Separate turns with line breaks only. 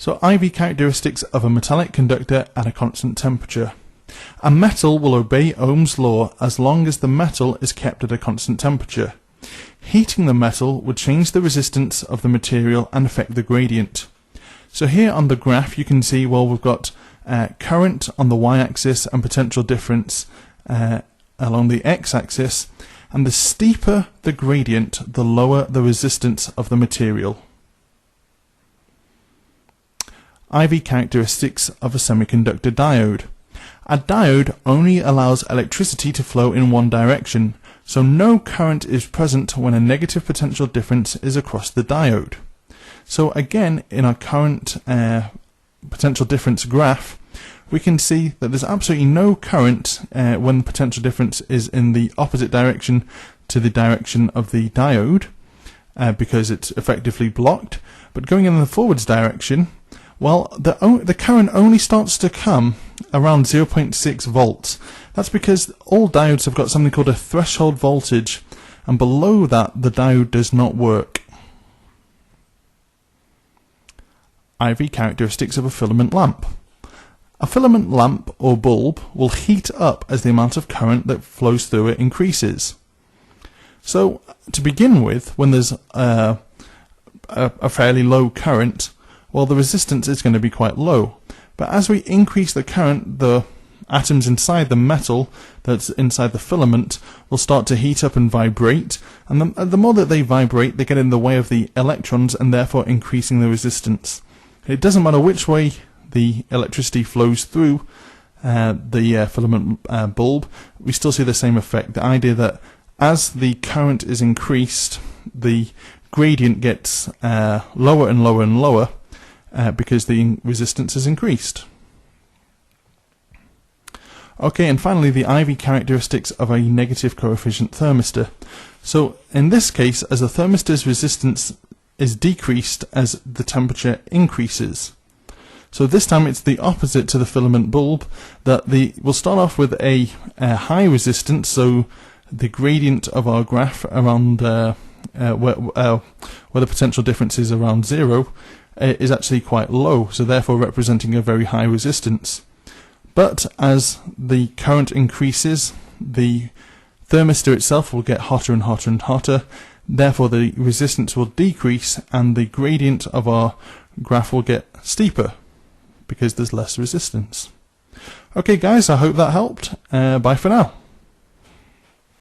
So IV characteristics of a metallic conductor at a constant temperature. A metal will obey Ohm's law as long as the metal is kept at a constant temperature. Heating the metal would change the resistance of the material and affect the gradient. So here on the graph you can see, well, we've got current on the y-axis and potential difference along the x-axis, and the steeper the gradient, the lower the resistance of the material. IV characteristics of a semiconductor diode. A diode only allows electricity to flow in one direction, so no current is present when a negative potential difference is across the diode. So again, in our current potential difference graph, we can see that there's absolutely no current when the potential difference is in the opposite direction to the direction of the diode, because it's effectively blocked. But going in the forwards direction, well, the current only starts to come around 0.6 volts. That's because all diodes have got something called a threshold voltage, and below that the diode does not work. IV characteristics of a filament lamp. A filament lamp or bulb will heat up as the amount of current that flows through it increases. So to begin with, when there's a fairly low current, well, the resistance is going to be quite low. But as we increase the current, the atoms inside the metal that's inside the filament will start to heat up and vibrate, and the more that they vibrate, they get in the way of the electrons and therefore increasing the resistance. It doesn't matter which way the electricity flows through the filament bulb, we still see the same effect. The idea that as the current is increased, the gradient gets lower and lower and lower because the resistance is increased. Okay, and finally the IV characteristics of a negative coefficient thermistor. So in this case, as the thermistor's resistance is decreased as the temperature increases. So this time it's the opposite to the filament bulb, that we'll start off with a high resistance, so the gradient of our graph around where the potential difference is around 0 is actually quite low, so therefore representing a very high resistance. But as the current increases, the thermistor itself will get hotter and hotter and hotter, therefore the resistance will decrease and the gradient of our graph will get steeper because there's less resistance. Okay guys, I hope that helped. Bye for now.